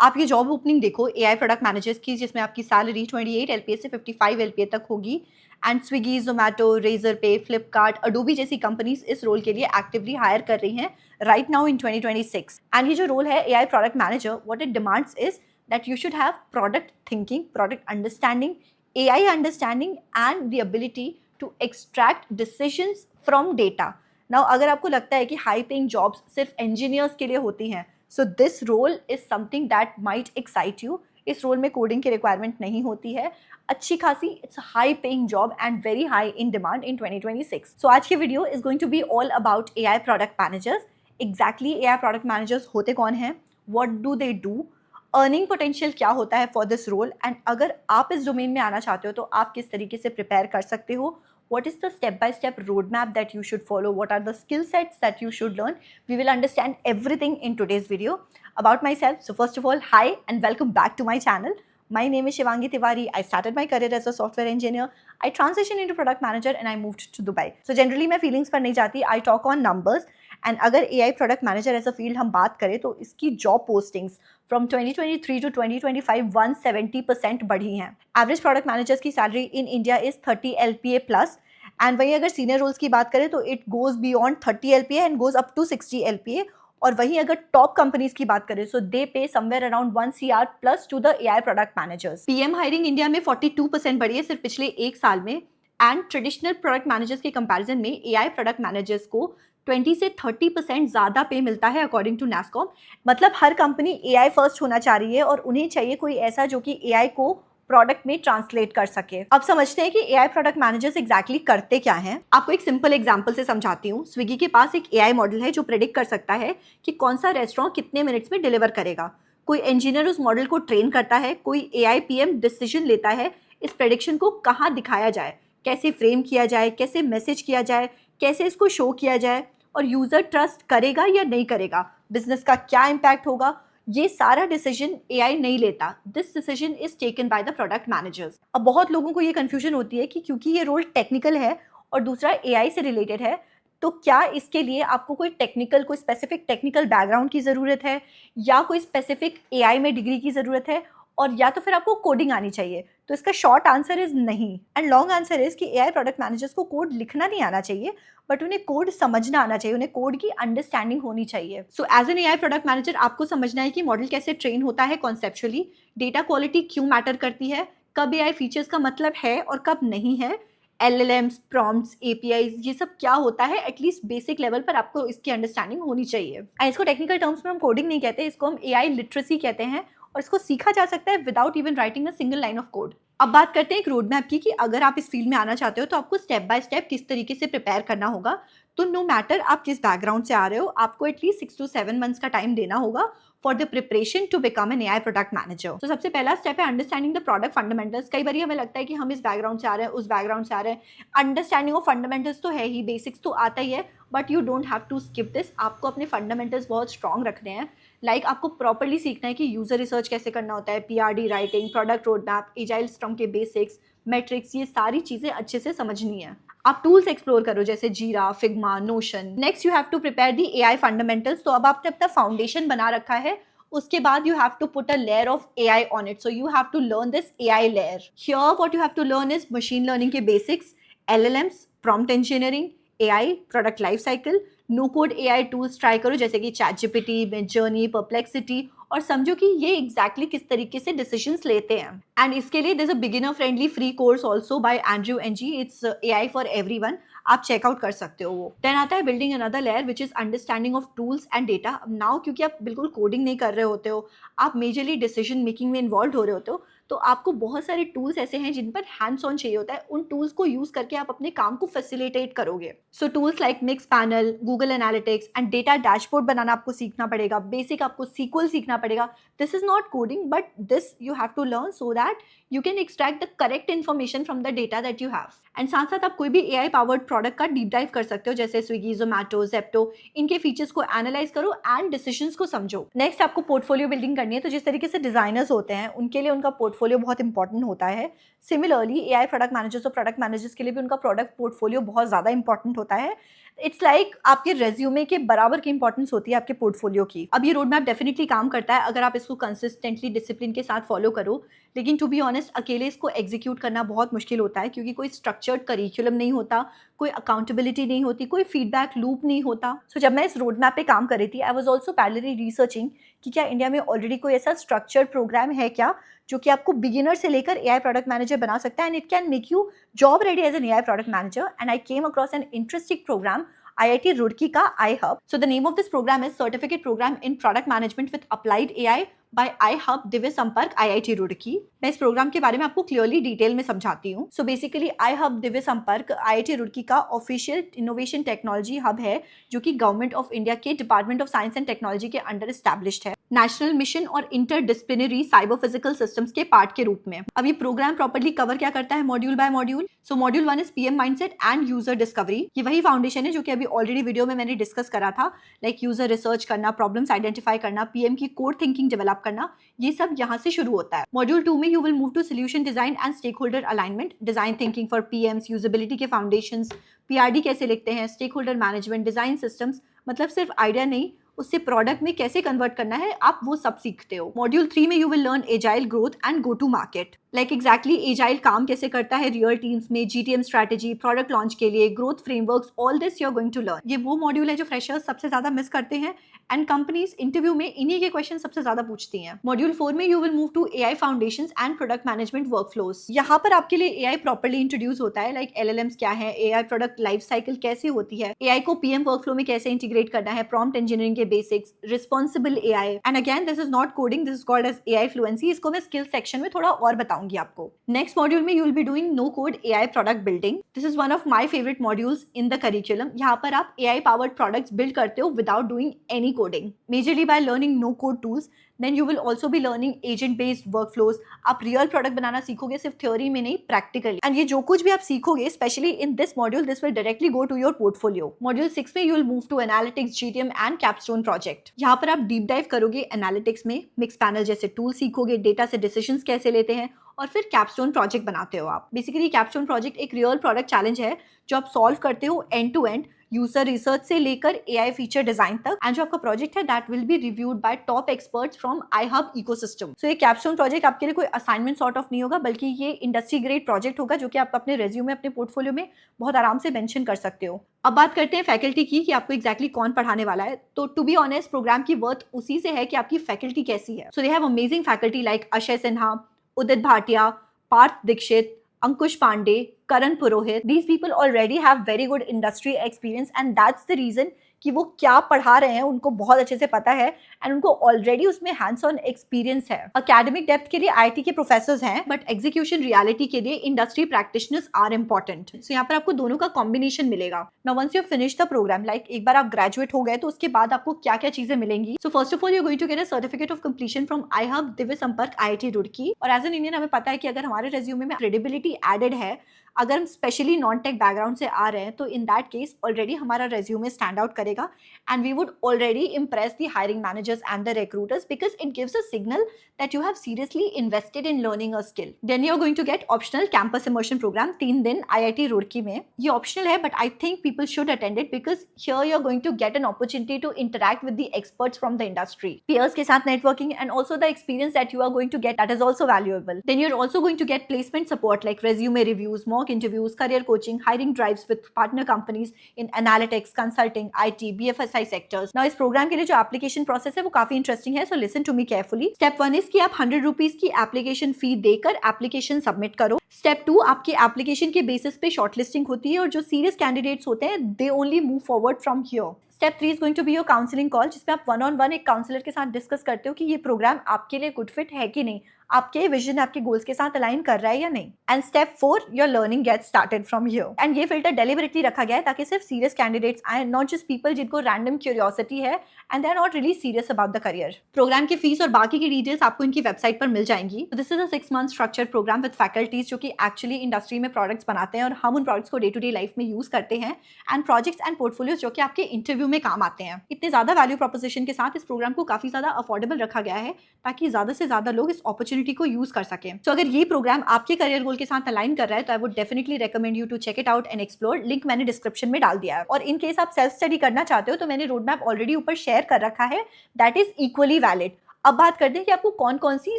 आप ये job opening देखो एआई प्रोडक्ट मैनेजर्स की, जिसमें आपकी सैलरी 28 एलपीए से 55 एलपीए तक होगी। एंड स्विगी, जोमेटो, रेजर पे, फ्लिपकार्ट, अडोबी जैसी कंपनीज इस रोल के लिए एक्टिवली हायर कर रही हैं राइट नाउ इन 2026। एंड ये जो रोल है AI product manager, what it demands is that you should have product thinking, product understanding, AI understanding and the ability to extract decisions from data. Now अगर आपको लगता है कि high paying jobs सिर्फ engineers के लिए होती हैं, so this role is something that might excite you. इस रोल में कोडिंग की रिक्वायरमेंट नहीं होती है, अच्छी खासी, it's high paying job and very high in demand in 2026। So आज की video is going to be all about AI product managers. Exactly AI product managers होते कौन हैं, what do they do, earning potential क्या होता है for this role, and अगर आप इस डोमेन में आना चाहते हो तो आप किस तरीके से प्रिपेयर कर सकते हो, what is the step-by-step roadmap that you should follow, what are the skill sets that you should learn. We will understand everything in today's video. About myself, so first of all, hi and welcome back to my channel. My name is Shivangi Tiwari. I started my career as a software engineer. I transitioned into product manager and I moved to Dubai. So generally मैं feelings पर नहीं जाती, I talk on numbers. And अगर AI product manager as a field हम बात करें तो इसकी जॉब पोस्टिंग्स फ्रॉम 2023 टू 2025 170% बढ़ी हैं। एवरेज प्रोडक्ट मैनेजर्स की salary in India is 30 LPA plus, and वहीं अगर सीनियर रोल्स की बात करें तो it goes beyond 30 LPA and goes up to 60 LPA। और वहीं अगर टॉप कंपनीज की बात करें सो दे पे somewhere around 1 CR plus two the AI product managers. PM hiring India में 42% बढ़ी है सिर्फ पिछले एक साल में, एंड ट्रेडिशनल प्रोडक्ट मैनेजर्स के कंपैरिजन में AI प्रोडक्ट मैनेजर्स को 20 से 30% ज़्यादा पे मिलता है अकॉर्डिंग टू NASSCOM। मतलब हर कंपनी AI फर्स्ट होना चाह रही है और उन्हें चाहिए कोई ऐसा जो कि AI को प्रोडक्ट में ट्रांसलेट कर सके। अब समझते हैं कि AI प्रोडक्ट मैनेजर्स एग्जैक्टली करते क्या हैं। आपको एक सिंपल एग्जांपल से समझाती हूँ। स्विगी के पास एक AI मॉडल है जो प्रेडिक्ट कर सकता है कि कौन सा रेस्टोरेंट कितने मिनट्स में डिलीवर करेगा। कोई इंजीनियर उस मॉडल को ट्रेन करता है, कोई AI PM डिसीजन लेता है इस प्रेडिक्शन को कहाँ दिखाया जाए, कैसे फ्रेम किया जाए, कैसे मैसेज किया जाए, कैसे इसको शो किया जाए, और यूजर ट्रस्ट करेगा या नहीं करेगा, बिजनेस का क्या इम्पैक्ट होगा, ये सारा डिसीजन AI नहीं लेता। This decision is taken by the product managers. अब बहुत लोगों को ये कंफ्यूजन होती है कि क्योंकि ये रोल टेक्निकल है और दूसरा AI से रिलेटेड है, तो क्या इसके लिए आपको कोई टेक्निकल, कोई स्पेसिफिक टेक्निकल बैकग्राउंड की ज़रूरत है, या कोई स्पेसिफिक AI में डिग्री की ज़रूरत है, और या तो फिर आपको कोडिंग आनी चाहिए। तो इसका शॉर्ट आंसर इज नहीं, एंड लॉन्ग आंसर इज कि AI प्रोडक्ट मैनेजर्स को कोड लिखना नहीं आना चाहिए, बट उन्हें कोड समझना आना चाहिए, उन्हें कोड की अंडरस्टैंडिंग होनी चाहिए। So as an AI product manager आपको समझना है कि मॉडल कैसे ट्रेन होता है कॉन्सेप्चुअली, डेटा क्वालिटी क्यों मैटर करती है, कब AI फीचर्स का मतलब है और कब नहीं है, LLMs, प्रॉम्प्ट्स, APIs, ये सब क्या होता है, एटलीस्ट बेसिक लेवल पर आपको इसकी अंडरस्टैंडिंग होनी चाहिए। एंड इसको टेक्निकल टर्म्स में हम कोडिंग नहीं कहते, इसको हम AI लिटरेसी कहते हैं, और इसको सीखा जा सकता है without even writing a single line of code. अब बात करते हैं एक रोड मैप की कि अगर आप इस फील्ड में आना चाहते हो तो आपको स्टेप बाय स्टेप किस तरीके से प्रिपेयर करना होगा। तो नो मैटर आप किस बैकग्राउंड से आ रहे हो, आपको एटलीस्ट 6 to 7 मंथ्स का टाइम देना होगा for the preparation to become an AI product manager. तो सबसे पहला स्टेप है अंडरस्टैंडिंग द प्रोडक्ट फंडामेंटल्स। कई बार हमें लगता है कि हम इस बैकग्राउंड से आ रहे हैं, उस बैकग्राउंड से आ रहे हैं, अंडरस्टैंडिंग ऑफ फंडामेंटल्स तो है ही, बेसिक्स तो आता ही है, but you don't have to skip this. आपको अपने फंडामेंटल्स बहुत स्ट्रॉन्ग रखने हैं। लाइक आपको प्रॉपरली सीखना है कि यूजर रिसर्च कैसे करना होता है, PRD writing, product road map, agile scrum के बेसिक्स, मेट्रिक्स, ये सारी चीजें अच्छे से समझनी है। आप टूल्स एक्सप्लोर करो जैसे Jira, Figma, Notion. Next you have to prepare the AI fundamentals. तो अब आपने अपना फाउंडेशन बना रखा है, उसके बाद you have to put a layer of AI on it. So you have to learn this AI layer. Here what you have to learn is machine learning के basics, LLMs, prompt engineering, AI, product life cycle, no code AI tools try करो जैसे कि ChatGPT, Midjourney, Perplexity, और समझो कि ये exactly किस तरीके से decisions लेते हैं। And इसके लिए there's a beginner friendly free course also by Andrew Ng. It's AI for everyone. आप चेकआउट कर सकते हो वो। देन आता है building another layer which is understanding of tools and data. Now क्योंकि आप बिल्कुल कोडिंग नहीं कर रहे होते हो, आप मेजरली डिसीजन मेकिंग में इन्वॉल्व हो रहे होते हो, तो आपको बहुत सारे टूल्स ऐसे हैं जिन पर हैंड्स ऑन चाहिए होता है। उन टूल्स को यूज करके आप अपने काम को फैसिलिटेट करोगे। So tools like Mixpanel, Google Analytics and data dashboard बनाना आपको सीखना पड़ेगा। बेसिक आपको SQL सीखना पड़ेगा। This is not coding, but this you have to learn so that you can extract the correct information from the data that you have. And साथ साथ आप कोई भी AI पावर्ड प्रोडक्ट का डीप डाइव कर सकते हो जैसे स्विगी, जोमेटो, जेप्टो। इनके फीचर्स को एनालाइज करो एंड डिसीजंस को समझो। नेक्स्ट आपको पोर्टफोलियो बिल्डिंग करनी है। तो जिस तरीके से डिजाइनर्स होते हैं उनके लिए उनका पोर्टफोलियो बहुत इंपॉर्टेंट होता है, सिमिलरली AI प्रोडक्ट मैनेजर्स और प्रोडक्ट मैनेजर्स के लिए भी उनका प्रोडक्ट पोर्टफोलियो बहुत ज़्यादा इंपॉर्टेंट होता है। इट्स लाइक आपके रेज्यूमे के बराबर की इंपॉर्टेंस होती है आपके पोर्टफोलियो की। अब ये रोड मैप डेफिनेटली काम करता है अगर आप इसको कंसिस्टेंटली डिसिप्लिन के साथ फॉलो करो, लेकिन टू बी ऑनेस्ट अकेले इसको एग्जीक्यूट करना बहुत मुश्किल होता है, क्योंकि कोई स्ट्रक्चर्ड करिकुलम नहीं होता, कोई अकाउंटेबिलिटी नहीं होती, कोई फीडबैक लूप नहीं होता। सो जब मैं इस रोड मैप पे काम कर रही थी, I was also parallelly researching कि क्या इंडिया में ऑलरेडी कोई ऐसा स्ट्रक्चर्ड प्रोग्राम है क्या जो कि आपको बिगिनर से लेकर एआई प्रोडक्ट मैनेजर बना सकता है, and it can make you job ready as an AI product manager. And I came across an interesting programme, IIT Roorkee का iHub. So the name of this program is Certificate Program in Product Management with Applied AI by iHub Divya संपर्क IIT Roorkee. मैं इस programme के बारे में आपको clearly detail में समझाती हूँ। सो बेसिकली iHub दिव्य संपर्क IIT Roorkee का ऑफिशियल इनोवेशन टेक्नोलॉजी हब है, जो कि गवर्नमेंट ऑफ इंडिया के department of science and technology के अंडर एस्टैब्लिश्ड है, नेशनल मिशन और इंटरडिसिप्लिनरी साइबर फिजिकल सिस्टम्स के पार्ट के रूप में। अब ये प्रोग्राम प्रॉपर्ली कवर क्या करता है, module by module. So module 1 is PM mindset and user discovery. ये वही फाउंडेशन है जो कि अभी ऑलरेडी वीडियो में मैंने डिस्कस करा था, लाइक यूजर रिसर्च करना, प्रॉब्लम्स आइडेंटिफाई करना, पीएम की कोर थिंकिंग डेवलप करना, ये सब यहाँ से शुरू होता है। मॉड्यूल 2 में you will move to solution design and stakeholder alignment, design thinking for PMs, usability के फाउंडेशंस, पीआरडी कैसे लिखते हैं, stakeholder management, design systems, मतलब सिर्फ आइडिया नहीं, उससे प्रोडक्ट में कैसे कन्वर्ट करना है, आप वो सब सीखते हो। मॉड्यूल 3 में you will learn agile growth and go to market, like exactly agile काम कैसे करता है रियल टीम्स में, जीटीएम स्ट्रैटेजी, प्रोडक्ट लॉन्च के लिए, growth frameworks, all this you are going to learn. ये वो मॉड्यूल है जो फ्रेशर्स सबसे ज्यादा मिस करते हैं, एंड कंपनीज इंटरव्यू में इन्हीं के क्वेश्चन सबसे ज्यादा पूछती हैं। मॉड्यूल 4 में you will move to AI foundations and product management workflows. यहाँ पर आपके लिए एआई प्रॉपर्ली इंट्रोड्यूस होता है, लाइक एलएलएम्स क्या है, एआई प्रोडक्ट लाइफ साइकिल कैसे होती है, एआई को पीएम वर्कफ्लो में कैसे इंटीग्रेट करना है, प्रॉम्प्ट इंजीनियरिंग के basics, responsible AI. And again this is not coding, this is called as AI fluency. इसको मैं स्किल सेक्शन में थोड़ा और बताऊंगी आपको। नेक्स्ट मॉड्यूल में you will be doing no code AI product building. This is one of my favourite modules in the curriculum. यहाँ पर आप एआई पावर्ड प्रोडक्ट्स बिल्ड करते हो without doing any coding, majorly by learning no code tools. Then you will also be learning agent based workflows. आप real product बनाना सीखोगे, सिर्फ theory में नहीं, प्रैक्टिकली। एंड ये जो कुछ भी आप सीखोगे, specially in this module, this will directly go to your portfolio. Module 6 में you will move to analytics, GTM and capstone project. यहाँ पर आप डीप डाइव करोगे एनालिटिक्स में, मिक्स पैनल जैसे टूल सीखोगे, डेटा से डिसीजंस कैसे लेते हैं, और फिर कैपस्टोन प्रोजेक्ट बनाते हो आप। बेसिकली कैपस्टोन प्रोजेक्ट एक रियल प्रोडक्ट चैलेंज है जो आप सॉल्व करते हो end to end, user research से लेकर एआई फीचर डिजाइन तक। एंड जो आपका प्रोजेक्ट है that will be reviewed by top experts from iHub ecosystem. So ये कैपस्टोन प्रोजेक्ट आपके लिए कोई असाइनमेंट सॉर्ट ऑफ नहीं होगा, बल्कि ये इंडस्ट्री ग्रेड प्रोजेक्ट होगा जो कि आप अपने रेज्यूमे, अपने पोर्टफोलियो में बहुत आराम से मेंशन कर सकते हो। अब बात करते हैं फैकल्टी की कि आपको एग्जैक्टली कौन पढ़ाने वाला है। तो टू बी ऑनेस्ट, प्रोग्राम की वर्थ उसी से है कि आपकी फैकल्टी कैसी है। So they have amazing faculty like Akshay Sinha, Udit Bhatia, Parth Dikshit, Ankush Pandey, Karan Purohit. These people already have very good industry experience, and that's the reason कि वो क्या पढ़ा रहे हैं उनको बहुत अच्छे से पता है, एंड उनको ऑलरेडी उसमें हैंड्स ऑन एक्सपीरियंस है। अकेडमिक डेप्थ के लिए आईटी के प्रोफेसर्स हैं, बट एग्जीक्यूशन रियलिटी के लिए industry practitioners are important. So यहाँ पर आपको दोनों का कॉम्बिनेशन मिलेगा। Now once you finish the programme, like एक बार आप ग्रेजुएट हो गए तो उसके बाद आपको क्या क्या चीजें मिलेंगी। So first of all you going to get a certificate of completion from iHub Divya संपर्क IIT रुड़की। और एज एन इंडियन हमें पता है कि अगर हमारे रेज्यूमे में क्रेडिबिलिटी एडेड है, अगर हम स्पेशली नॉन टेक बैकग्राउंड से आ रहे हैं, तो इन दैट केस ऑलरेडी हमारा रेज्यूमे स्टैंड आउट करेगा, and we would already impress the hiring managers and the recruiters, because it gives a signal that you have seriously invested in learning a skill. Then you are going to get optional campus immersion programme 3 दिन IIT Roorkee में। ये optional है, but I think people should attend it, because here you are going to get N opportunity to interact with the experts from the industry, peers के साथ networking, and also the experience that you are going to get, that is also valuable. Then you are also going to get placement support like resume reviews, mock interviews, career coaching, hiring drives with partner companies in analytics, consulting, IT, BFSI sectors. Now इस programme के लिए जो application process है वो काफी interesting है, so listen to me carefully. Step 1 is कि आप 100 रुपीज की एप्लीकेशन फी देकर एप्लीकेशन सबमिट करो। स्टेप 2, आपके एप्लीकेशन के बेसिस पे शॉर्टलिस्टिंग होती है, और जो सीरियस कैंडिडेट्स होते हैं they only move forward from here. Step 3 is going to be your counselling call, जिसमें आप 1-on-1 एक काउंसलर के साथ डिस्कस करते हो कि ये प्रोग्राम आपके लिए गुड फिट है कि नहीं, आपके विजन, आपके गोल्स के साथ अलाइन कर रहा है या नहीं। And step 4, your learning get started from here. And ये फिल्टर डेलिबरेटली रखा गया है ताकि सिर्फ सीरियस कैंडिडेट्स आए, नॉट जस्ट पीपल जिनको रैंडम क्यूरियोसिटी है and they are not really serious about the career. Programme की फीस और बाकी की डिटेल्स आपको इनकी वेबसाइट पर मिल जाएंगी। This is a 6 month structured programme with faculties जो कि एक्चुअली इंडस्ट्री में प्रोडक्ट्स बनाते हैं, और हम उन प्रोडक्ट्स को डे टू डे लाइफ में यूज करते हैं, एंड प्रोजेक्ट्स एंड पोर्टफोलियोज जो कि आपके इंटरव्यू में काम आते हैं। इतने ज्यादा वैल्यू प्रोपोजिशन के साथ इस प्रोग्राम को काफी ज्यादा अफोर्डेबल रखा गया है ताकि ज्यादा से ज्यादा लोग इस अपॉर्चुनिटी अपॉर्चुनिटी को यूज कर सकें। तो अगर ये प्रोग्राम आपके करियर गोल के साथ अलाइन कर रहा है तो I would definitely recommend you to check it out and explore. Link मैंने डिस्क्रिप्शन में डाल दिया है। और इन केस आप सेल्फ स्टडी करना चाहते हो तो मैंने रोड मैप ऑलरेडी ऊपर शेयर कर रखा है, दैट इज इक्वली वैलिड। अब बात करते हैं कि आपको कौन कौन सी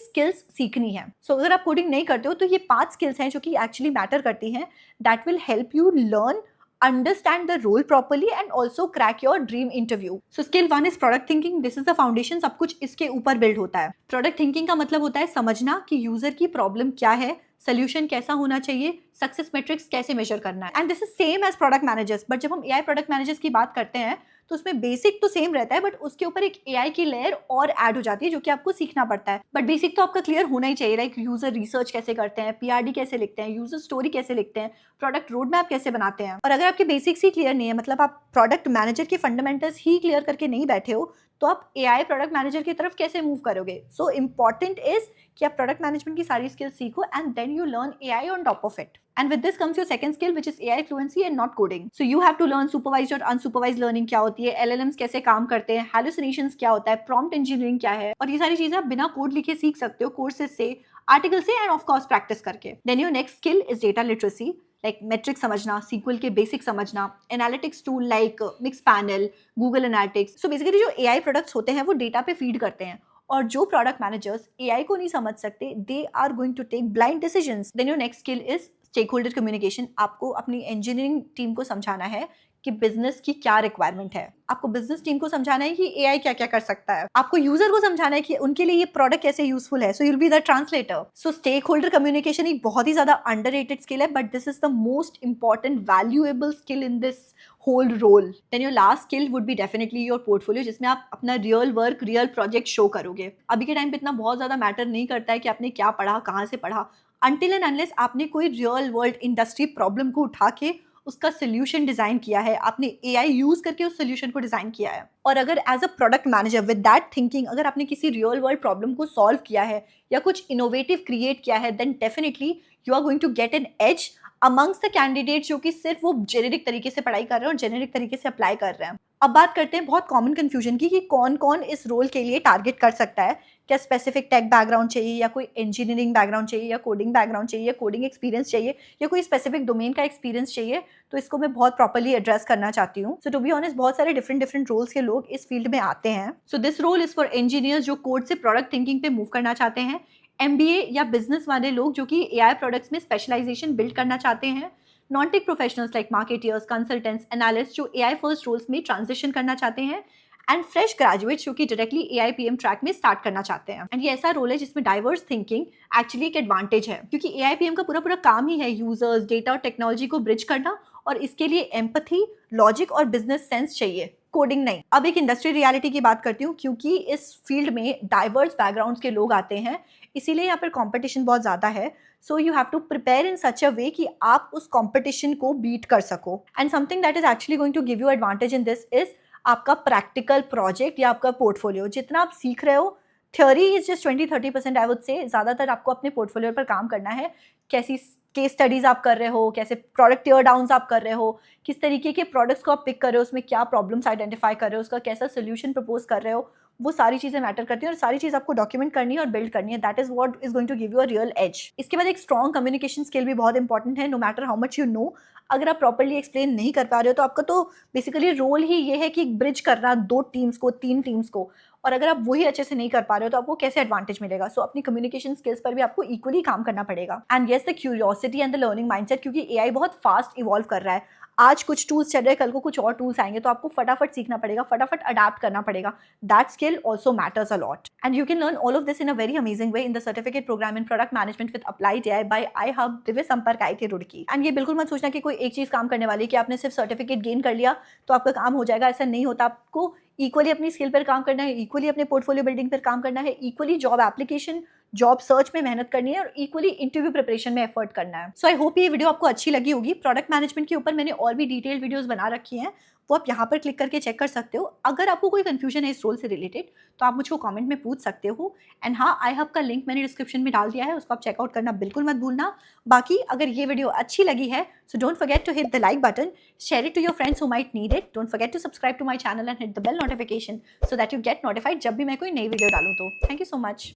स्किल्स सीखनी है। सो अगर आप कोडिंग नहीं करते हो तो ये 5 स्किल्स हैं जो कि एक्चुअली मैटर करती हैं, that will help you learn, understand the role properly and also crack your dream interview. So skill 1 is product thinking. This is the foundation. सब कुछ इसके ऊपर बिल्ड होता है। प्रोडक्ट थिंकिंग का मतलब होता है समझना कि यूजर की प्रॉब्लम क्या है, सोल्यूशन कैसा होना चाहिए, सक्सेस मेट्रिक्स कैसे मेजर करना है। And this is same as product managers, but जब हम एआई प्रोडक्ट मैनेजर्स की बात करते हैं तो उसमें बेसिक तो सेम रहता है, बट उसके ऊपर एक एआई की लेयर और ऐड हो जाती है जो कि आपको सीखना पड़ता है। बट बेसिक तो आपका क्लियर होना ही चाहिए, लाइक यूजर रिसर्च कैसे करते हैं, पीआरडी कैसे लिखते हैं, यूजर स्टोरी कैसे लिखते हैं, प्रोडक्ट रोड मैप कैसे बनाते हैं। और अगर आपके बेसिक्स ही क्लियर नहीं है, मतलब आप प्रोडक्ट मैनेजर के फंडामेंटल्स ही क्लियर करके नहीं बैठे हो, तो आप एआई प्रोडक्ट मैनेजर की तरफ कैसे मूव करोगे। सो इंपॉर्टेंट इज कि आप प्रोडक्ट मैनेजमेंट की सारी स्किल्स सीखो and then you learn AI on top of it. And with this comes your second skill, which is AI fluency and not coding. So you have to learn supervised और unsupervised learning क्या होती है, LLMs कैसे काम करते हैं, hallucinations क्या होता है, prompt engineering क्या है, और ये सारी चीजें आप बिना कोड लिखे सीख सकते हो, कोर्सेज से, आर्टिकल से एंड ऑफ कोर्स प्रैक्टिस करके। Then your next skill is data literacy, like metric समझना, SQL के बेसिक समझना, analytics tool like Mixpanel, Google analytics. So basically जो एआई प्रोडक्ट्स होते हैं वो डेटा पे फीड करते हैं, और जो प्रोडक्ट मैनेजर्स एआई को नहीं समझ सकते, they are going to take blind decisions. Then your next skill is stakeholder communication. आपको अपनी इंजीनियरिंग टीम को समझाना है कि बिजनेस की क्या रिक्वायरमेंट है, आपको बिजनेस टीम को समझाना है कि एआई क्या क्या कर सकता है, आपको यूजर को समझाना है कि उनके लिए ये प्रोडक्ट कैसे यूजफुल है। So you will be the translator. So stakeholder communication एक बहुत ही ज्यादा अंडररेटेड स्किल है, but this is the most important valuable skill in this whole role. Then your last skill would be definitely your portfolio, जिसमें आप अपना real work, real project show करोगे। अभी के टाइम पे इतना बहुत ज्यादा मैटर नहीं करता है कि आपने क्या पढ़ा, कहाँ से पढ़ा, अनटिल एंड अनलेस आपने कोई रियल वर्ल्ड इंडस्ट्री प्रॉब्लम को उठा के उसका सोल्यूशन डिजाइन किया है, आपने एआई यूज करके उस सोल्यूशन को डिजाइन किया है। और अगर as a product manager with that thinking अगर आपने किसी रियल वर्ल्ड प्रॉब्लम को सॉल्व किया है या कुछ इनोवेटिव क्रिएट किया है, then definitely you are going to get an edge amongst the candidates जो कि सिर्फ वो जेनेरिक तरीके से पढ़ाई कर रहे हैं और जेनेरिक तरीके से अप्लाई कर रहे हैं। अब बात करते हैं बहुत कॉमन कंफ्यूजन की कि कौन कौन इस रोल के लिए टारगेट कर सकता है। क्या स्पेसिफिक टेक बैकग्राउंड चाहिए, या कोई इंजीनियरिंग बैकग्राउंड चाहिए, या कोडिंग बैकग्राउंड चाहिए, या कोडिंग एक्सपीरियंस चाहिए, या कोई स्पेसिफिक डोमेन का एक्सपीरियंस चाहिए। तो इसको मैं बहुत प्रॉपर्ली एड्रेस करना चाहती हूँ। सो टू बी ऑनेस्ट बहुत सारे डिफरेंट रोल्स के लोग इस फील्ड में आते हैं। So this role is for engineers जो कोड से प्रोडक्ट थिंकिंग पे मूव करना चाहते हैं, एमबीए या बिजनेस वाले लोग जो कि एआई प्रोडक्ट्स में स्पेशलाइजेशन बिल्ड करना चाहते हैं, non tech professionals like marketeers, consultants, analyst जो एआई फर्स्ट रोल्स में ट्रांजिशन करना चाहते हैं, एंड फ्रेश ग्रेजुएट्स जो कि डायरेक्टली एआई पीएम ट्रैक में स्टार्ट करना चाहते हैं। एंड ये ऐसा रोल है जिसमें डाइवर्स थिंकिंग एक्चुअली एक एडवांटेज है, क्योंकि एआई पीएम का पूरा काम ही है यूजर्स, डेटा और टेक्नोलॉजी को ब्रिज करना, और इसके लिए एम्पैथी, लॉजिक और बिजनेस सेंस चाहिए, कोडिंग नहीं। अब एक इंडस्ट्री रियलिटी की बात करती हूँ, क्योंकि इस फील्ड में डाइवर्स बैकग्राउंड्स के लोग आते हैं, इसीलिए यहाँ पर कॉम्पिटिशन बहुत ज़्यादा है। So you have to prepare in such a way कि आप उस कॉम्पिटिशन को बीट कर सको। And something that is actually going to give you advantage in this is आपका प्रैक्टिकल प्रोजेक्ट या आपका पोर्टफोलियो। जितना आप सीख रहे हो, theory is just 20-30% I would say, ज़्यादातर आपको अपने पोर्टफोलियो पर काम करना है। कैसी केस स्टडीज आप कर रहे हो, कैसे प्रोडक्ट टीयर डाउन्स आप कर रहे हो, किस तरीके के प्रोडक्ट्स को आप पिक कर रहे हो, उसमें क्या प्रॉब्लम्स आइडेंटिफाई कर रहे हो, उसका कैसा सोल्यूशन प्रपोज कर रहे हो, वो सारी चीज़ें मैटर करती हैं और सारी चीज़ आपको डॉक्यूमेंट करनी है और बिल्ड करनी है। That is what is going to give you a real edge. इसके बाद एक स्ट्रॉन्ग कम्युनिकेशन स्किल भी बहुत इंपॉर्टेंट है। No matter how much you know, अगर आप प्रॉपर्ली एक्सप्लेन नहीं कर पा रहे हो तो आपका तो बेसिकली रोल ही ये है कि ब्रिज करना 2 टीम्स को, 3 टीम्स को, और अगर आप वही अच्छे से नहीं कर पा रहे हो तो आपको कैसे एडवांटेज मिलेगा। सो अपनी कम्युनिकेशन स्किल्स पर भी आपको इक्वली काम करना पड़ेगा। And yes the curiosity and the learning mindset, क्योंकि एआई बहुत फास्ट इवॉल्व कर रहा है। आज कुछ टूल्स चल रहे हैं, कल को कुछ और टूल्स आएंगे, तो आपको फटाफट सीखना पड़ेगा, फटाफट अडाप्ट करना पड़ेगा। That skill also matters a lot, and you can learn all of this in a very amazing way in the certificate program in product management with applied AI by iHub Divya Sampark IT Roorkee. And ये बिल्कुल मत सोचना कि कोई एक चीज काम करने वाली है कि आपने सिर्फ सर्टिफिकेट गेन कर लिया तो आपका काम हो जाएगा। ऐसा नहीं होता। आपको इक्वली अपनी स्किल पर काम करना है, इक्वली अपने पोर्टफोलियो बिल्डिंग पर काम करना है, equally job application, job search में मेहनत करनी है, और इक्वली इंटरव्यू प्रिपरेशन में एफर्ट करना है। सो आई होप ये वीडियो आपको अच्छी लगी होगी। प्रोडक्ट मैनेजमेंट के ऊपर मैंने और भी डिटेल्ड वीडियोस बना रखी हैं, वो आप यहाँ पर क्लिक करके चेक कर सकते हो। अगर आपको कोई कंफ्यूजन है इस रोल से रिलेटेड तो आप मुझको कमेंट में पूछ सकते हो। एंड हाँ, आई हब का लिंक मैंने डिस्क्रिप्शन में डाल दिया है, उसको आप चेकआउट करना बिल्कुल मत भूलना। बाकी अगर ये वीडियो अच्छी लगी है so don't forget to hit the like button, share it to your friends who might need it, don't forget to subscribe to my channel and hit the bell notification so that you get notified जब भी मैं कोई नई video डालूँ तो। Thank you so much.